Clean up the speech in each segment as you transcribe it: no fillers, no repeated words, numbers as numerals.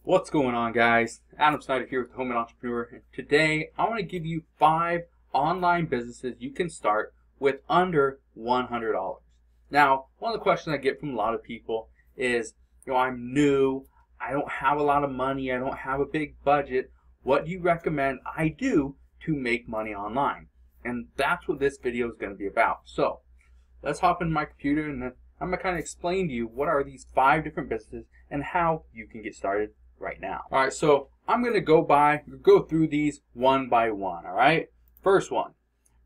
What's going on, guys? Adam Snyder here with Home and Entrepreneur, and today I want to give you 5 online businesses you can start with under $100. Now, one of the questions I get from a lot of people is, I'm new, I don't have a lot of money, I don't have a big budget. What do you recommend I do to make money online? And that's what this video is going to be about. So, let's hop in my computer and I'm going to kind of explain to you what are these 5 different businesses and how you can get started right now. Alright, so I'm going to go through these one by one, alright? First one,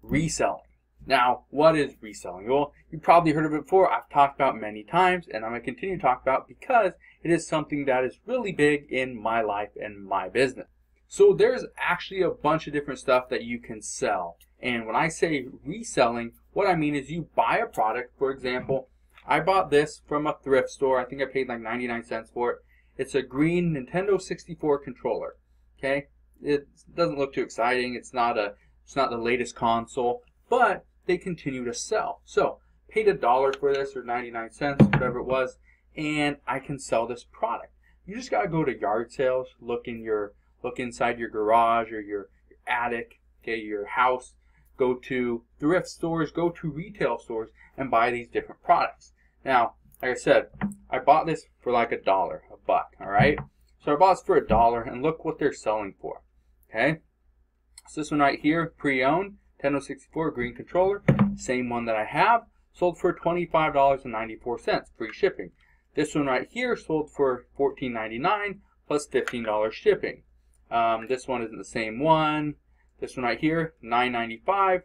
reselling. Now, what is reselling? Well, you've probably heard of it before. I've talked about it many times, and I'm going to continue to talk about it because it is something that is really big in my life and my business. So there's actually a bunch of different stuff that you can sell. And when I say reselling, what I mean is you buy a product. For example, I bought this from a thrift store. I think I paid like 99 cents for it. It's a green Nintendo 64 controller. Okay, it doesn't look too exciting. It's not the latest console, but they continue to sell. So paid $1 for this, or 99 cents, whatever it was, and I can sell this product. You just gotta go to yard sales, look inside your garage or your attic, okay, your house. Go to thrift stores, go to retail stores, and buy these different products. Now, like I said, I bought this for like $1, $1, all right? So I bought this for $1, and look what they're selling for, okay? So this one right here, pre-owned, Nintendo 64 green controller, same one that I have, sold for $25.94, free shipping. This one right here sold for $14.99 plus $15 shipping. This one isn't the same one. This one right here, $9.95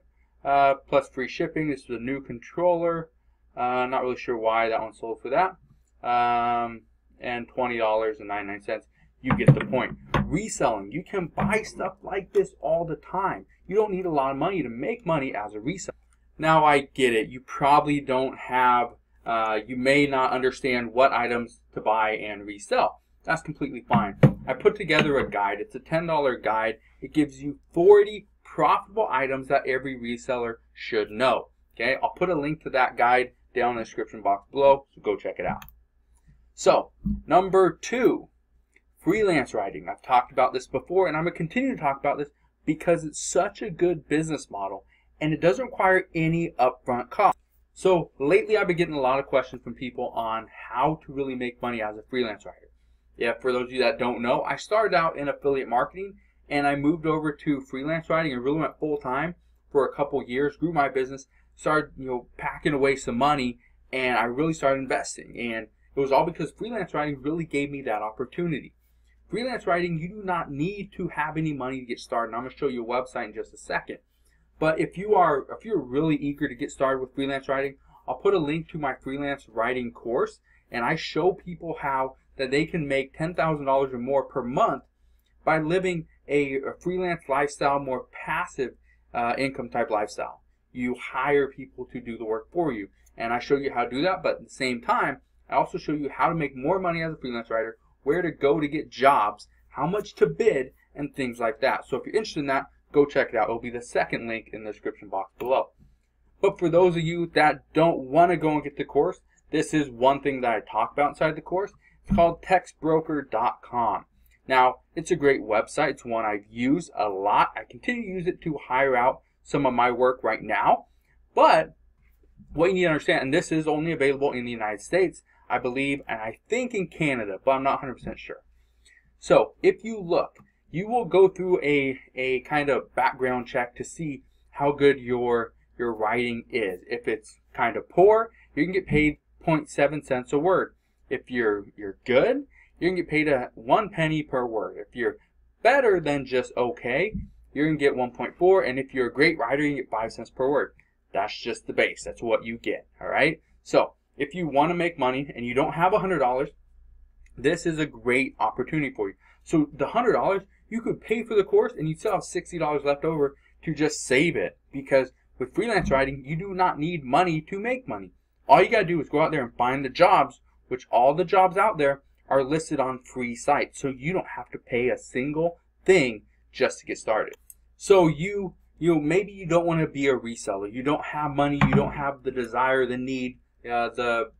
plus free shipping. This is a new controller. Not really sure why that one sold for that. And $20.99. You get the point. Reselling. You can buy stuff like this all the time. You don't need a lot of money to make money as a reseller. Now, I get it. You probably don't have, you may not understand what items to buy and resell. That's completely fine. I put together a guide. It's a $10 guide. It gives you 40 profitable items that every reseller should know. Okay, I'll put a link to that guide down in the description box below, so go check it out. So, number 2, freelance writing. I've talked about this before, and I'm going to continue to talk about this because it's such a good business model, and it doesn't require any upfront cost. So, lately I've been getting a lot of questions from people on how to really make money as a freelance writer. Yeah, for those of you that don't know, I started out in affiliate marketing, and I moved over to freelance writing and really went full time for a couple years, grew my business, started packing away some money, and I really started investing. And it was all because freelance writing really gave me that opportunity. Freelance writing, you do not need to have any money to get started. And I'm going to show you a website in just a second. But if you're really eager to get started with freelance writing, I'll put a link to my freelance writing course, and I show people how that they can make $10,000 or more per month by living a freelance lifestyle, more passive income type lifestyle. You hire people to do the work for you, and I show you how to do that, but at the same time I also show you how to make more money as a freelance writer, where to go to get jobs, how much to bid, and things like that. So if you're interested in that, go check it out. It'll be the second link in the description box below. But for those of you that don't want to go and get the course, this is one thing that I talk about inside the course. It's called textbroker.com. Now, it's a great website. It's one I've used a lot. I continue to use it to hire out some of my work right now. But what you need to understand, and this is only available in the United States, I believe, and I think in Canada, but I'm not 100% sure. So if you look, you will go through a kind of background check to see how good your writing is. If it's kind of poor, you can get paid 0.7 cents a word. If you're good, you can get paid 1 penny per word. If you're better than just okay, you're going to get 1.4, and if you're a great writer, you can get 5 cents per word. That's just the base. That's what you get, all right? So if you want to make money and you don't have $100, this is a great opportunity for you. So the $100, you could pay for the course, and you still have $60 left over to just save it, because with freelance writing, you do not need money to make money. All you got to do is go out there and find the jobs, which all the jobs out there are listed on free sites, so you don't have to pay a single thing just to get started. So maybe you don't want to be a reseller. You don't have money. You don't have the desire, the need, the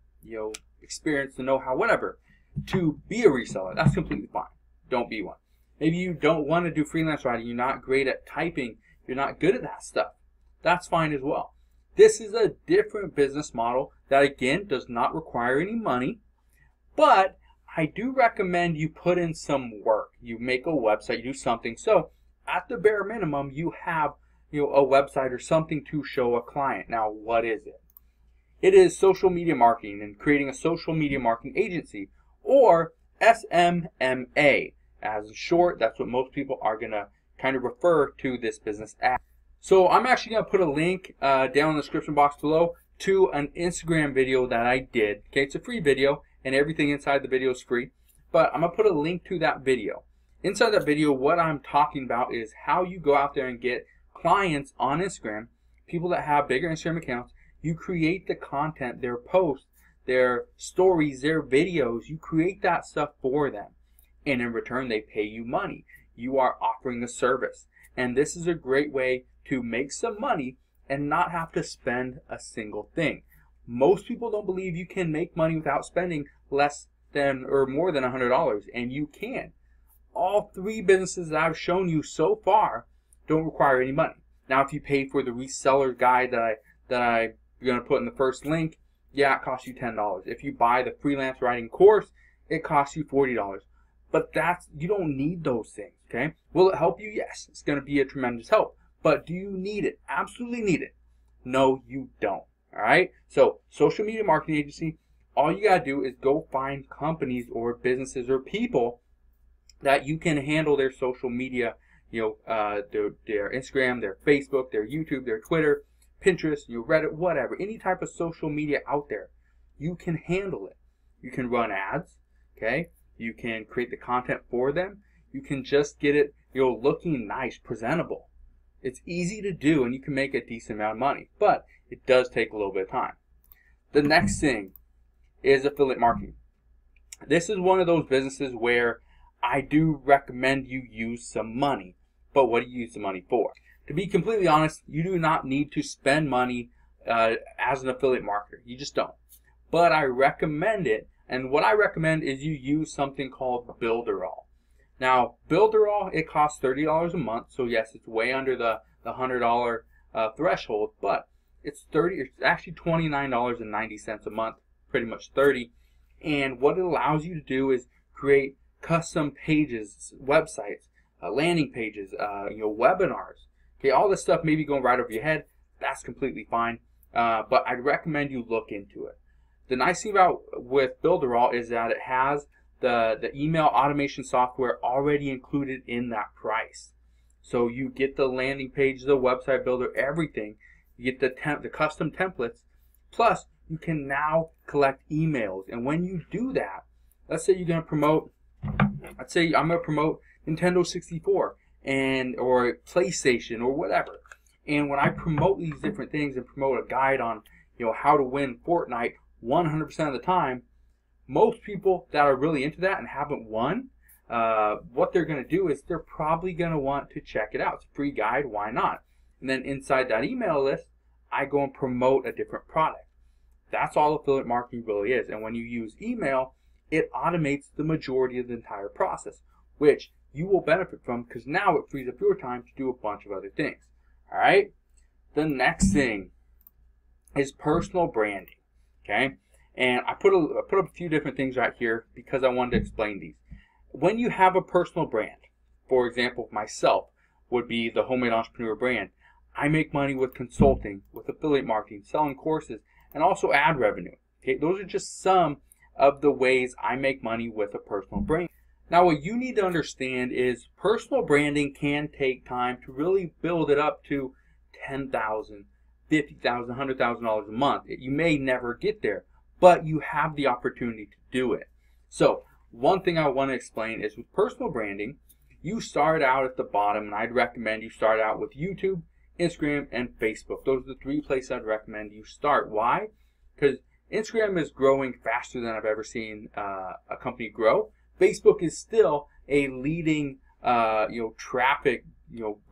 experience, the know-how, whatever, to be a reseller. That's completely fine. don't be one. Maybe you don't want to do freelance writing. You're not great at typing. You're not good at that stuff. That's fine as well. This is a different business model that, again, does not require any money. But I do recommend you put in some work. You make a website, you do something. So at the bare minimum, you have a website or something to show a client. Now, what is it? It is social media marketing and creating a social media marketing agency, or SMMA. As in short, that's what most people are going to kind of refer to this business as. So I'm actually going to put a link down in the description box below to an Instagram video that I did. Okay, it's a free video and everything inside the video is free, but I'm going to put a link to that video. Inside that video, what I'm talking about is how you go out there and get clients on Instagram, people that have bigger Instagram accounts. You create the content, their posts, their stories, their videos. You create that stuff for them. And in return, they pay you money. You are offering a service. And this is a great way to make some money and not have to spend a single thing. Most people don't believe you can make money without spending less than or more than $100, and you can. All three businesses that I've shown you so far don't require any money. Now, if you pay for the reseller guide that I'm going to put in the first link, yeah, it costs you $10. If you buy the freelance writing course, it costs you $40. But you don't need those things, okay? Will it help you? Yes, it's going to be a tremendous help. But do you need it? Absolutely need it. No, you don't, all right? So social media marketing agency, all you got to do is go find companies or businesses or people that you can handle their social media, their Instagram, their Facebook, their YouTube, their Twitter, Pinterest, Reddit, whatever, any type of social media out there. You can handle it. You can run ads, okay? You can create the content for them. You can just get it, looking nice, presentable. It's easy to do, and you can make a decent amount of money, but it does take a little bit of time. The next thing is affiliate marketing. This is one of those businesses where I do recommend you use some money, but what do you use the money for? To be completely honest, you do not need to spend money as an affiliate marketer. You just don't. But I recommend it, and what I recommend is you use something called Builderall. Now, Builderall, it costs $30 a month, so yes, it's way under the $100 threshold, but it's actually $29.90 a month, pretty much $30. And what it allows you to do is create custom pages, websites, landing pages, webinars. Okay, all this stuff may be going right over your head. That's completely fine, but I'd recommend you look into it. The nice thing with Builderall is that it has the email automation software already included in that price. So you get the landing page, the website builder, everything. You get the custom templates. Plus, you can now collect emails. And when you do that, let's say you're going to promote, let's say I'm going to promote Nintendo 64 or PlayStation or whatever. And when I promote these different things and promote a guide on how to win Fortnite 100% of the time, most people that are really into that and haven't won, what they're going to do is they're probably going to want to check it out. It's a free guide, why not? And then inside that email list, I go and promote a different product. That's all affiliate marketing really is. And when you use email, it automates the majority of the entire process, which you will benefit from because now it frees up your time to do a bunch of other things. All right? The next thing is personal branding. Okay? And I put up a few different things right here because I wanted to explain these. When you have a personal brand, for example, myself would be the Homemade Entrepreneur brand. I make money with consulting, with affiliate marketing, selling courses, and also ad revenue. Okay, those are just some of the ways I make money with a personal brand. Now, what you need to understand is personal branding can take time to really build it up to $10,000, $50,000, $100,000 a month. You may never get there, but you have the opportunity to do it. So one thing I want to explain is with personal branding, you start out at the bottom, and I'd recommend you start out with YouTube, Instagram, and Facebook. Those are the three places I'd recommend you start. Why? Because Instagram is growing faster than I've ever seen a company grow. Facebook is still a leading, traffic,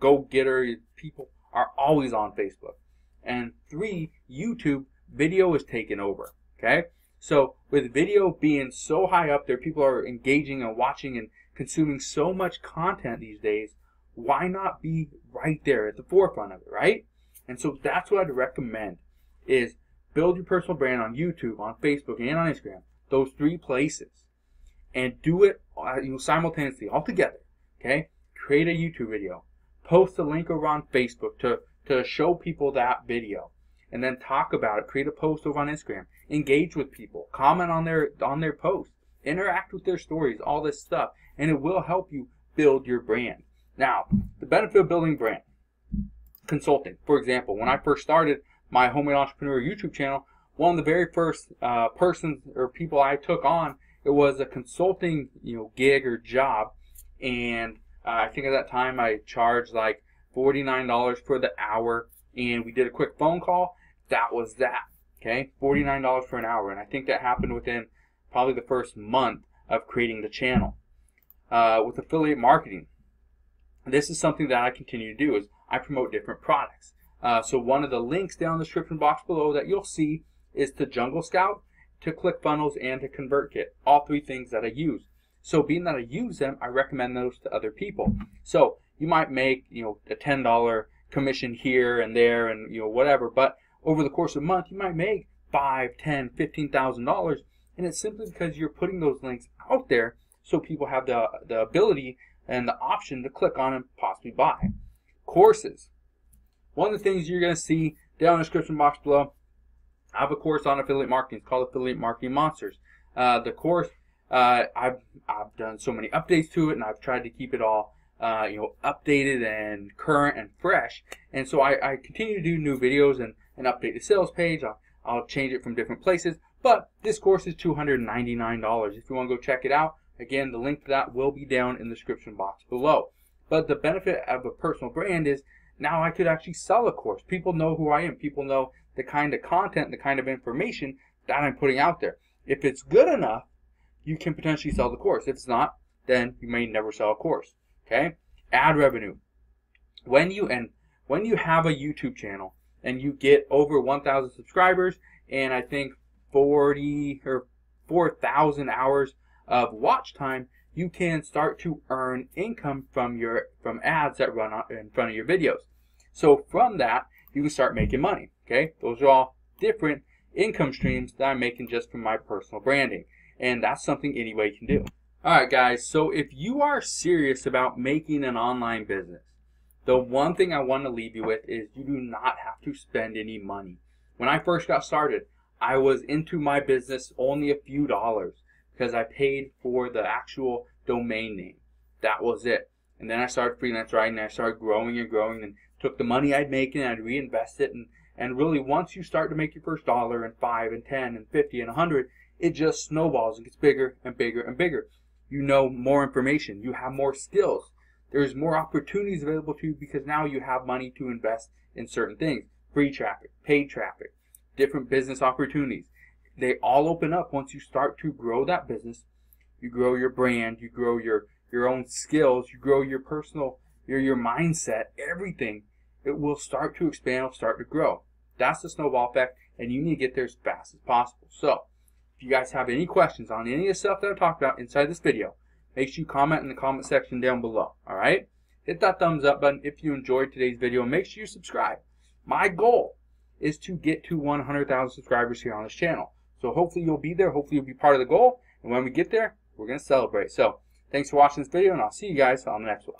go-getter. People are always on Facebook. And 3, YouTube, video is taken over. Okay, So with video being so high up there, people are engaging and watching and consuming so much content these days, why not be right there at the forefront of it, right? And so that's what I'd recommend, is build your personal brand on YouTube, on Facebook, and on Instagram, those 3 places, and do it simultaneously, all together, okay? Create a YouTube video, post a link over on Facebook to show people that video, and then talk about it. Create a post over on Instagram, engage with people, comment on their posts, interact with their stories, all this stuff, and it will help you build your brand. Now, the benefit of building brand. Consulting. For example, when I first started my Homemade Entrepreneur YouTube channel, one of the very first persons or people I took on, it was a consulting gig or job, and I think at that time I charged like $49 for the hour, and we did a quick phone call. That was that. Okay, $49 for an hour, and I think that happened within probably the first month of creating the channel. With affiliate marketing, this is something that I continue to do, is I promote different products. So one of the links down in the description box below that you'll see is to Jungle Scout, to ClickFunnels, and to ConvertKit. All 3 things that I use. So being that I use them, I recommend those to other people. So you might make a $10 commission here and there and whatever, but over the course of a month you might make $5,000, $10,000, $15,000, and it's simply because you're putting those links out there so people have the ability and the option to click on and possibly buy. Courses. One of the things you're going to see down in the description box below, I have a course on affiliate marketing. It's called Affiliate Marketing Monsters. The course, I've done so many updates to it, and I've tried to keep it all updated and current and fresh. And so I continue to do new videos and update the sales page. I'll change it from different places. But this course is $299. If you want to go check it out, again, the link to that will be down in the description box below. But the benefit of a personal brand is now I could actually sell a course. People know who I am. People know the kind of content, the kind of information that I'm putting out there. If it's good enough, you can potentially sell the course. If it's not, then you may never sell a course. Okay? Ad revenue. When you have a YouTube channel and you get over 1,000 subscribers and I think 40 or 4,000 hours of watch time, you can start to earn income from ads that run in front of your videos. So from that, you can start making money. Okay, those are all different income streams that I'm making just from my personal branding, and that's something anybody can do. Alright guys, so if you are serious about making an online business, the one thing I want to leave you with is you do not have to spend any money. When I first got started, I was into my business only a few dollars because I paid for the actual domain name. That was it. And then I started freelance writing, and I started growing and growing, and took the money I'd make and I'd reinvest it, and really once you start to make your first $1 and $5 and $10 and $50 and $100, it just snowballs and gets bigger and bigger and bigger. You know more information, you have more skills, there's more opportunities available to you because now you have money to invest in certain things. Free traffic, paid traffic, different business opportunities. They all open up once you start to grow that business. You grow your brand, you grow your own skills, you grow your personal, your mindset, everything. It will start to expand, it'll start to grow. That's the snowball effect, and you need to get there as fast as possible. So, if you guys have any questions on any of the stuff that I talked about inside this video, make sure you comment in the comment section down below. Alright? Hit that thumbs up button if you enjoyed today's video, and make sure you subscribe. My goal is to get to 100,000 subscribers here on this channel. So hopefully you'll be there, hopefully you'll be part of the goal, and when we get there, we're going to celebrate. So, thanks for watching this video, and I'll see you guys on the next one.